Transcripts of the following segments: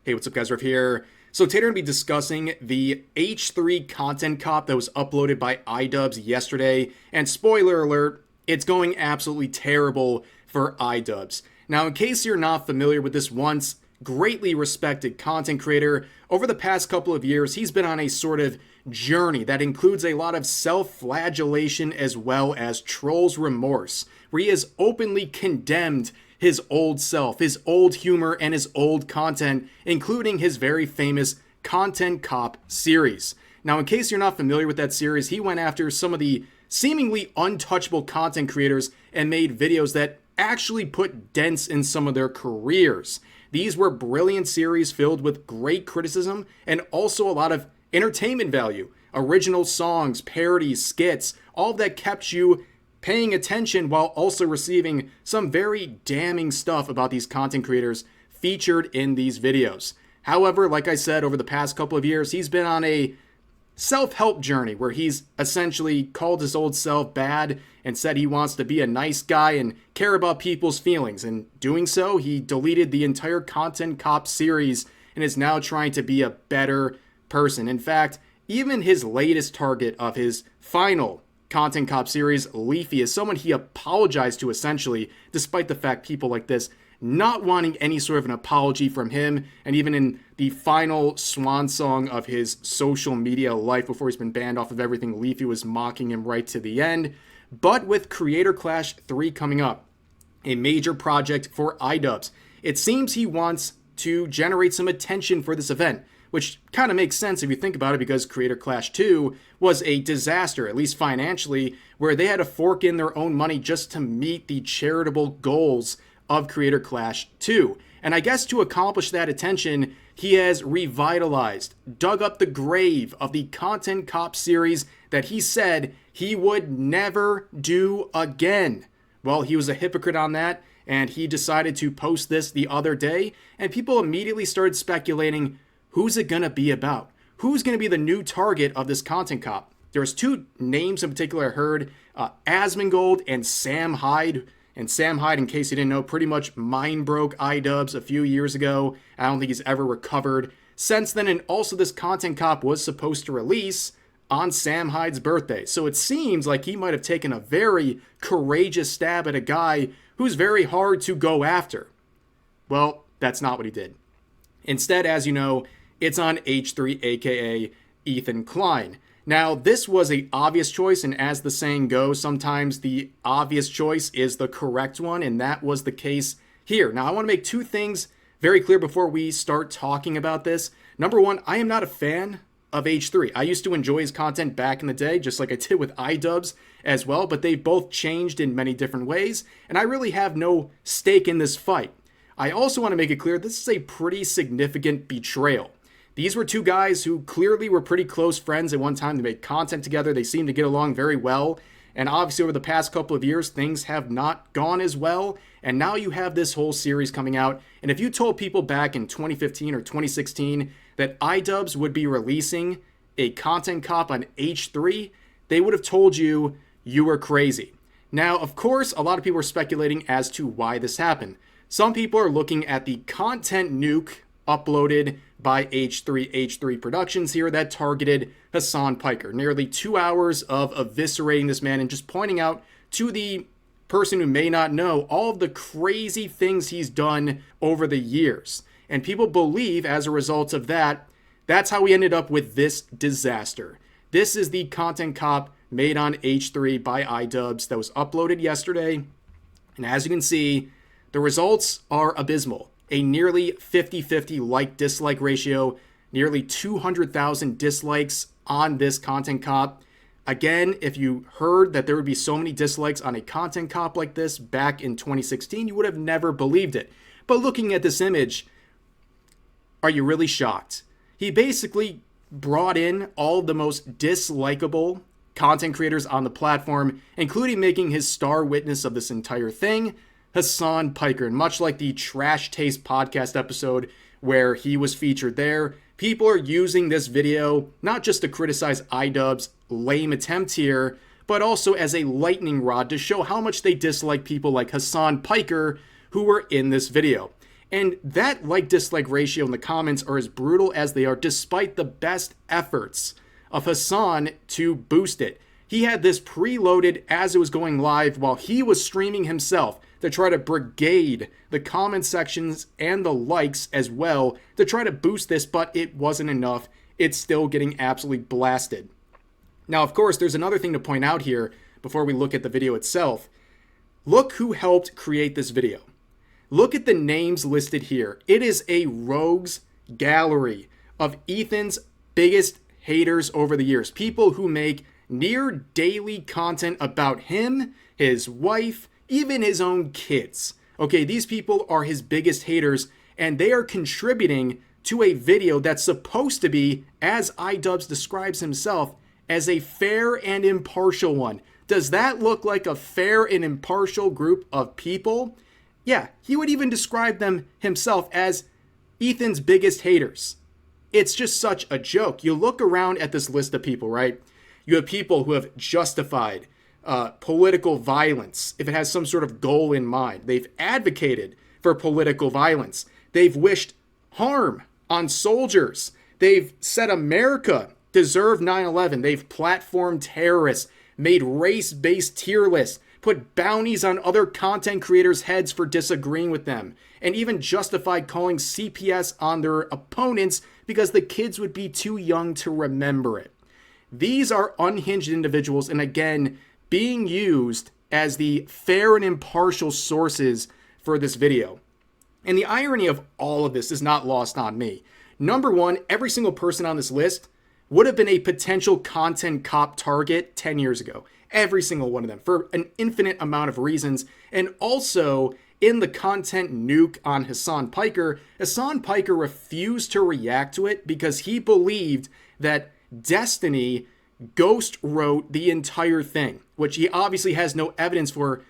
Hey, what's up guys, Riff here. So today we're going to be discussing the H3 content cop that was uploaded by Idubbbz yesterday. And spoiler alert, it's going absolutely terrible for Idubbbz. Now in case you're not familiar with this once greatly respected content creator, over the past couple of years he's been on a sort of journey that includes a lot of self-flagellation as well as trolls remorse, where he has openly condemned his old self, his old humor, and his old content, including his very famous Content Cop series. Now, in case you're not familiar with that series, he went after some of the seemingly untouchable content creators and made videos that actually put dents in some of their careers. These were brilliant series filled with great criticism and also a lot of entertainment value. Original songs, parodies, skits, all of that kept you paying attention while also receiving some very damning stuff about these content creators featured in these videos. However, like I said, over the past couple of years, he's been on a self-help journey where he's essentially called his old self bad and said he wants to be a nice guy and care about people's feelings. And doing so, he deleted the entire Content Cop series and is now trying to be a better person. In fact, even his latest target of his final Content Cop series, Leafy, is someone he apologized to essentially, despite the fact people like this not wanting any sort of an apology from him. And even in the final swan song of his social media life before he's been banned off of everything, Leafy was mocking him right to the end. But with Creator Clash 3 coming up, a major project for Idubbbz, it seems he wants to generate some attention for this event, which kind of makes sense if you think about it, because Creator Clash 2 was a disaster, at least financially, where they had to fork in their own money just to meet the charitable goals of Creator Clash 2. And I guess to accomplish that attention, he has revitalized, dug up the grave of the Content Cop series that he said he would never do again. Well, he was a hypocrite on that, and he decided to post this the other day, and people immediately started speculating, who's it gonna be about? Who's gonna be the new target of this Content Cop? There's two names in particular I heard, Asmongold and Sam Hyde. And Sam Hyde, in case you didn't know, pretty much mind broke Idubbbz a few years ago. I don't think he's ever recovered since then. And also this Content Cop was supposed to release on Sam Hyde's birthday. So it seems like he might have taken a very courageous stab at a guy who's very hard to go after. Well, that's not what he did. Instead, as you know, it's on H3, aka Ethan Klein. Now, this was an obvious choice, and as the saying goes, sometimes the obvious choice is the correct one, and that was the case here. Now, I want to make two things very clear before we start talking about this. Number one, I am not a fan of H3. I used to enjoy his content back in the day, just like I did with Idubbbz as well, but they've both changed in many different ways, and I really have no stake in this fight. I also want to make it clear this is a pretty significant betrayal. These were two guys who clearly were pretty close friends at one time. They made content together. They seemed to get along very well. And obviously over the past couple of years, things have not gone as well. And now you have this whole series coming out. And if you told people back in 2015 or 2016 that Idubbbz would be releasing a Content Cop on H3, they would have told you you were crazy. Now, of course, a lot of people are speculating as to why this happened. Some people are looking at the content nuke uploaded by H3 Productions here that targeted Hasan Piker. Nearly 2 hours of eviscerating this man and just pointing out to the person who may not know all of the crazy things he's done over the years. And people believe as a result of that, that's how we ended up with this disaster. This is the Content Cop made on H3 by Idubbbz that was uploaded yesterday. And as you can see, the results are abysmal. A nearly 50-50 like-dislike ratio, nearly 200,000 dislikes on this Content Cop. Again, if you heard that there would be so many dislikes on a Content Cop like this back in 2016, you would have never believed it. But looking at this image, are you really shocked? He basically brought in all the most dislikable content creators on the platform, including making his star witness of this entire thing Hasan Piker. And much like the Trash Taste podcast episode where he was featured there, people are using this video not just to criticize Idubbbz's lame attempt here, but also as a lightning rod to show how much they dislike people like Hasan Piker who were in this video. And that like-dislike ratio in the comments are as brutal as they are, despite the best efforts of Hasan to boost it. He had this preloaded as it was going live while he was streaming himself to try to brigade the comment sections and the likes as well to try to boost this, but it wasn't enough. It's still getting absolutely blasted. Now, of course, there's another thing to point out here before we look at the video itself. Look who helped create this video. Look at the names listed here. It is a rogues gallery of Ethan's biggest haters over the years. People who make near daily content about him, his wife, even his own kids. Okay, these people are his biggest haters, and they are contributing to a video that's supposed to be, as Idubbbz describes himself, as a fair and impartial one. Does that look like a fair and impartial group of people? Yeah, he would even describe them himself as Ethan's biggest haters. It's just such a joke. You look around at this list of people, right? You have people who have justified political violence if it has some sort of goal in mind. They've advocated for political violence. They've wished harm on soldiers. They've said America deserved 9/11. They've platformed terrorists, made race-based tier lists, put bounties on other content creators' heads for disagreeing with them, and even justified calling CPS on their opponents because the kids would be too young to remember it. These are unhinged individuals, and again, being used as the fair and impartial sources for this video. And the irony of all of this is not lost on me. Number one, every single person on this list would have been a potential content cop target 10 years ago. Every single one of them, for an infinite amount of reasons. And also, in the content nuke on Hasan Piker, Hasan Piker refused to react to it because he believed that Destiny ghost wrote the entire thing, which he obviously has no evidence for.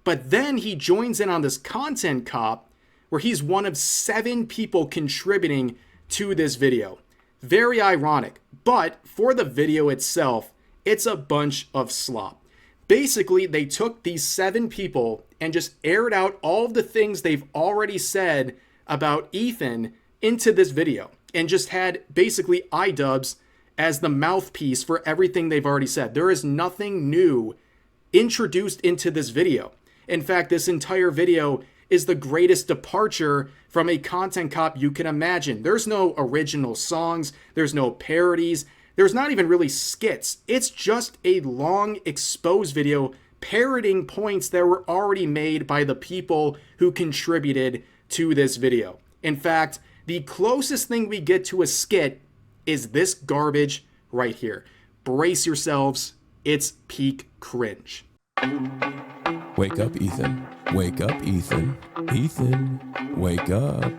But then he joins in on this content cop where he's one of 7 people contributing to this video. Very ironic. But for the video itself, it's a bunch of slop. Basically, they took these 7 people and just aired out all of the things they've already said about Ethan into this video and just had basically Idubbbz as the mouthpiece for everything they've already said. There is nothing new introduced into this video. In fact, this entire video is the greatest departure from a content cop you can imagine. There's no original songs, there's no parodies, there's not even really skits. It's just a long expose video parroting points that were already made by the people who contributed to this video. In fact, the closest thing we get to a skit is this garbage right here. Brace yourselves, it's peak cringe. Wake up, Ethan. Wake up, Ethan. Ethan, wake up.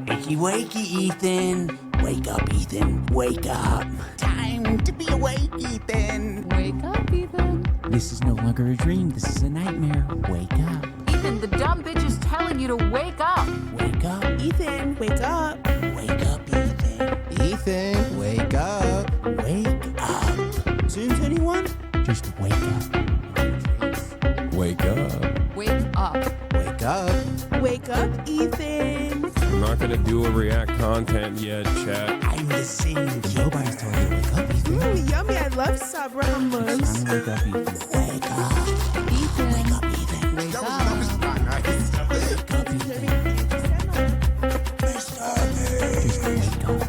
Wakey, wakey, Ethan. Wake up, Ethan. Wake up. Time to be awake, Ethan. Wake up, Ethan. This is no longer a dream. This is a nightmare. Wake up. Ethan, the dumb bitch is telling you to wake up. Wake up. Ethan, wake up. Wake up, Ethan. Ethan, wake up. Wake up. Soon, anyone? Just wake up. Wake up. Wake up. Wake up. Wake up, Ethan. I'm not gonna do a react content yet, chat. I'm the same. Nobody's told you to wake up, Ethan. Yummy, I love Sabra hummus. Wake up, Ethan. Wake up. Ethan. Wake up, Ethan. Wake up. Wake up, Ethan. Just wake up.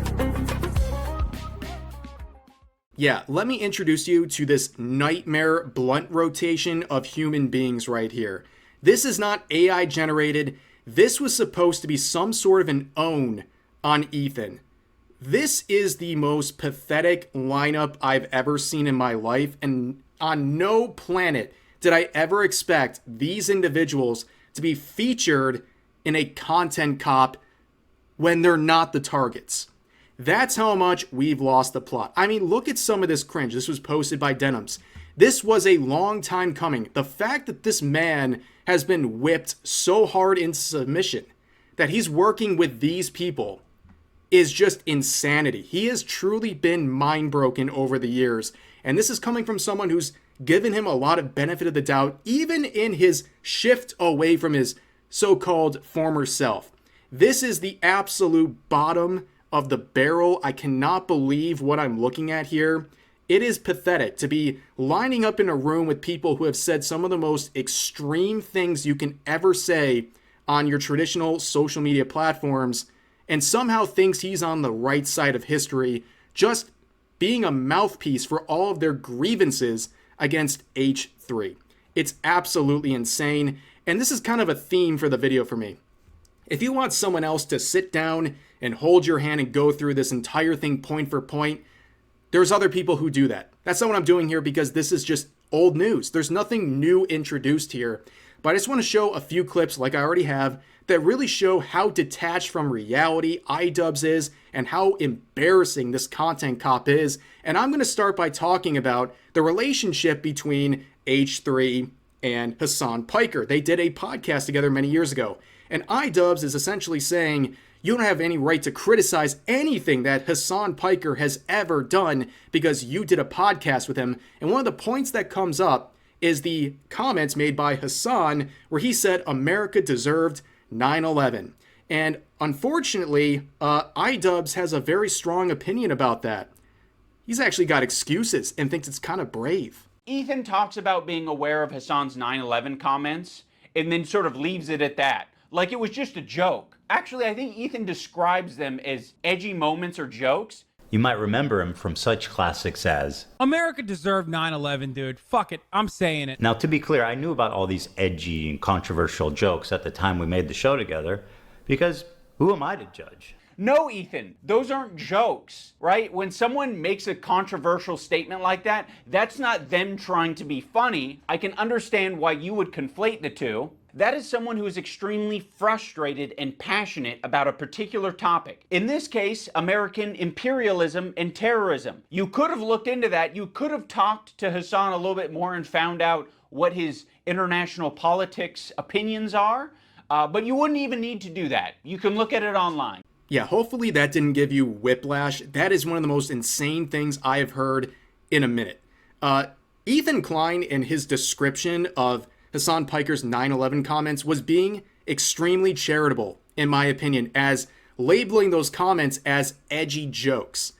Yeah, let me introduce you to this nightmare blunt rotation of human beings right here. This is not AI generated. This was supposed to be some sort of an own on Ethan. This is the most pathetic lineup I've ever seen in my life, and on no planet did I ever expect these individuals to be featured in a content cop when they're not the targets. That's how much we've lost the plot. I mean, look at some of this cringe. This was posted by Idubbbz. This was a long time coming. The fact that this man has been whipped so hard into submission that he's working with these people is just insanity. He has truly been mind broken over the years. And this is coming from someone who's given him a lot of benefit of the doubt, even in his shift away from his so-called former self. This is the absolute bottom of the barrel. I cannot believe what I'm looking at here. It is pathetic to be lining up in a room with people who have said some of the most extreme things you can ever say on your traditional social media platforms, and somehow thinks he's on the right side of history, just being a mouthpiece for all of their grievances against H3. It's absolutely insane, and this is kind of a theme for the video for me. If you want someone else to sit down and hold your hand and go through this entire thing point for point, there's other people who do that. That's not what I'm doing here, because this is just old news. There's nothing new introduced here. But I just want to show a few clips, like I already have, that really show how detached from reality Idubbbz is and how embarrassing this content cop is. And I'm going to start by talking about the relationship between H3 and Hasan Piker. They did a podcast together many years ago. And Idubbbz is essentially saying, you don't have any right to criticize anything that Hasan Piker has ever done because you did a podcast with him. And one of the points that comes up is the comments made by Hasan where he said America deserved 9/11. And unfortunately, Idubbbz has a very strong opinion about that. He's actually got excuses and thinks it's kind of brave. Ethan talks about being aware of Hasan's 9/11 comments and then sort of leaves it at that. Like it was just a joke. Actually, I think Ethan describes them as edgy moments or jokes. You might remember him from such classics as America deserved 9/11, dude. Fuck it, I'm saying it. Now, to be clear, I knew about all these edgy and controversial jokes at the time we made the show together, because who am I to judge? No, Ethan, those aren't jokes, right? When someone makes a controversial statement like that, that's not them trying to be funny. I can understand why you would conflate the two. That is someone who is extremely frustrated and passionate about a particular topic. In this case, American imperialism and terrorism. You could have looked into that. You could have talked to Hasan a little bit more and found out what his international politics opinions are, but you wouldn't even need to do that. You can look at it online. Yeah, hopefully that didn't give you whiplash. That is one of the most insane things I have heard in a minute. Ethan Klein, in his description of Hasan Piker's 9/11 comments, was being extremely charitable, in my opinion, as labeling those comments as edgy jokes.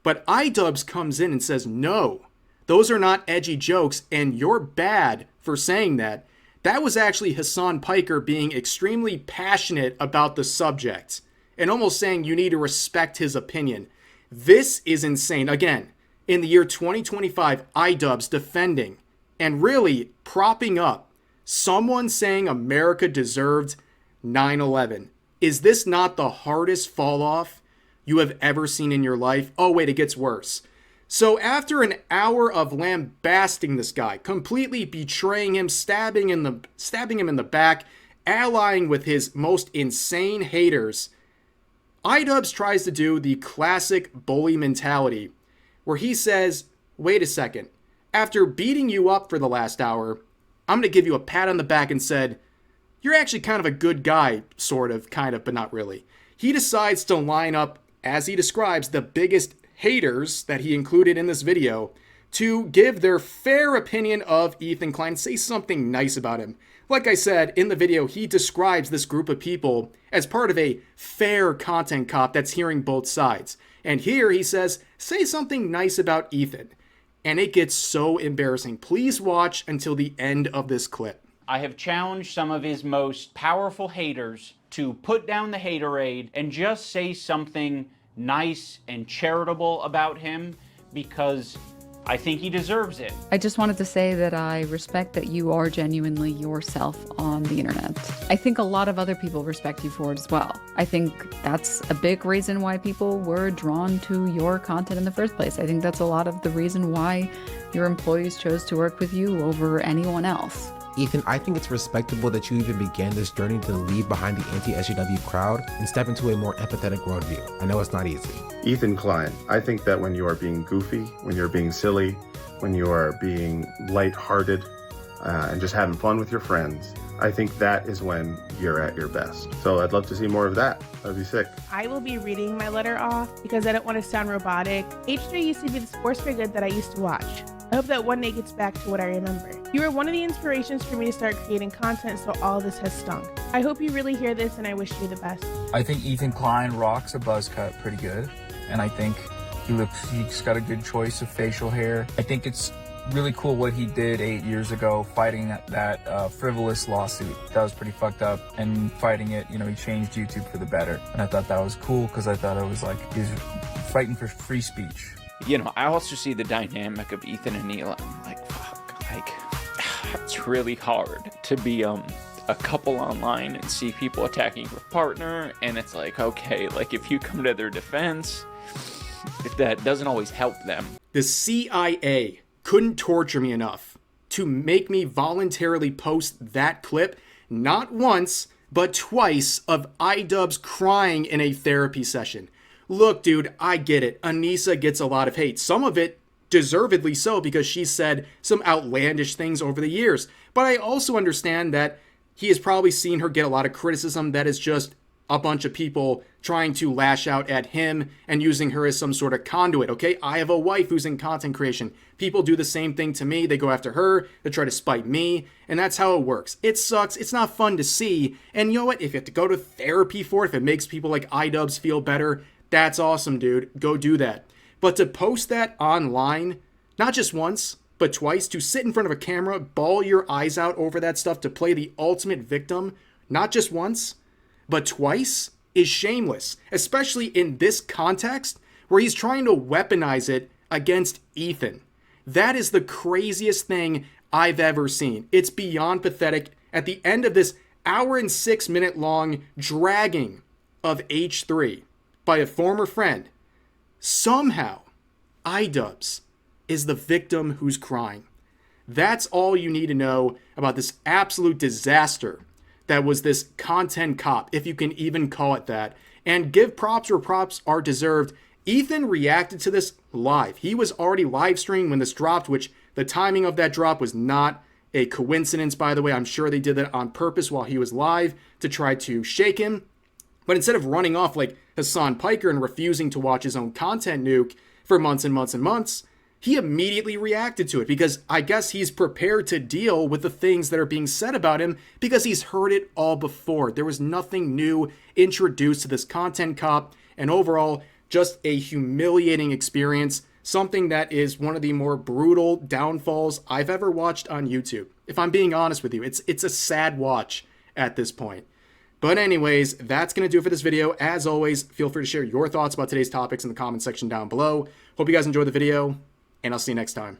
But Idubbbz comes in and says, no, those are not edgy jokes, and you're bad for saying that. That was actually Hasan Piker being extremely passionate about the subject and almost saying you need to respect his opinion. This is insane. Again, in the year 2025, Idubbbz defending and really propping up someone saying America deserved 9/11. Is this not the hardest fall off you have ever seen in your life? Oh wait, it gets worse. So after an hour of lambasting this guy, completely betraying him, stabbing him in the back, allying with his most insane haters, Idubbbz tries to do the classic bully mentality where he says, wait a second, after beating you up for the last hour, I'm going to give you a pat on the back and said, you're actually kind of a good guy, sort of, kind of, but not really. He decides to line up, as he describes, the biggest haters that he included in this video to give their fair opinion of Ethan Klein, say something nice about him. Like I said, in the video, he describes this group of people as part of a fair content cop that's hearing both sides. And here he says, say something nice about Ethan. And it gets so embarrassing. Please watch until the end of this clip. I have challenged some of his most powerful haters to put down the haterade and just say something nice and charitable about him because I think he deserves it. I just wanted to say that I respect that you are genuinely yourself on the internet. I think a lot of other people respect you for it as well. I think that's a big reason why people were drawn to your content in the first place. I think that's a lot of the reason why your employees chose to work with you over anyone else. Ethan, I think it's respectable that you even began this journey to leave behind the anti-SJW crowd and step into a more empathetic worldview. I know it's not easy. Ethan Klein, I think that when you are being goofy, when you're being silly, when you are being lighthearted, and just having fun with your friends, I think that is when you're at your best. So I'd love to see more of that. That'd be sick. I will be reading my letter off because I don't want to sound robotic. H3 used to be the sports for good that I used to watch. I hope that one day gets back to what I remember. You are one of the inspirations for me to start creating content, so all this has stung. I hope you really hear this, and I wish you the best. I think Ethan Klein rocks a buzz cut pretty good, and I think he's got a good choice of facial hair. I think it's really cool what he did 8 years ago, fighting that frivolous lawsuit. That was pretty fucked up, and fighting it, you know, he changed YouTube for the better. And I thought that was cool because I thought it was like he was fighting for free speech. You know, I also see the dynamic of Ethan and Neela. I'm like, fuck, like, it's really hard to be a couple online and see people attacking your partner, and it's like, okay, like if you come to their defense, if that doesn't always help them. The CIA couldn't torture me enough to make me voluntarily post that clip not once, but twice of Idubbbz crying in a therapy session. Look, dude, I get it. Anissa gets a lot of hate. Some of it deservedly so because she said some outlandish things over the years. But I also understand that he has probably seen her get a lot of criticism that is just a bunch of people trying to lash out at him and using her as some sort of conduit, okay? I have a wife who's in content creation. People do the same thing to me. They go after her. They try to spite me. And that's how it works. It sucks. It's not fun to see. And you know what? If you have to go to therapy for it, if it makes people like Idubbbz feel better, that's awesome, dude. Go do that. But to post that online, not just once, but twice, to sit in front of a camera, bawl your eyes out over that stuff, to play the ultimate victim, not just once, but twice, is shameless, especially in this context where he's trying to weaponize it against Ethan. That is the craziest thing I've ever seen. It's beyond pathetic. At the end of this hour and 6 minute long dragging of H3 by a former friend, somehow Idubbbz is the victim who's crying. That's all you need to know about this absolute disaster that was this content cop, if you can even call it that. And give props where props are deserved. Ethan reacted to this live. He was already live streaming when this dropped, which the timing of that drop was not a coincidence, by the way. I'm sure they did that on purpose while he was live to try to shake him. But instead of running off like Hasan Piker and refusing to watch his own content nuke for months and months and months, he immediately reacted to it because I guess he's prepared to deal with the things that are being said about him because he's heard it all before. There was nothing new introduced to this content cop, and overall, just a humiliating experience, something that is one of the more brutal downfalls I've ever watched on YouTube. If I'm being honest with you, it's a sad watch at this point. But anyways, that's going to do it for this video. As always, feel free to share your thoughts about today's topics in the comment section down below. Hope you guys enjoyed the video, and I'll see you next time.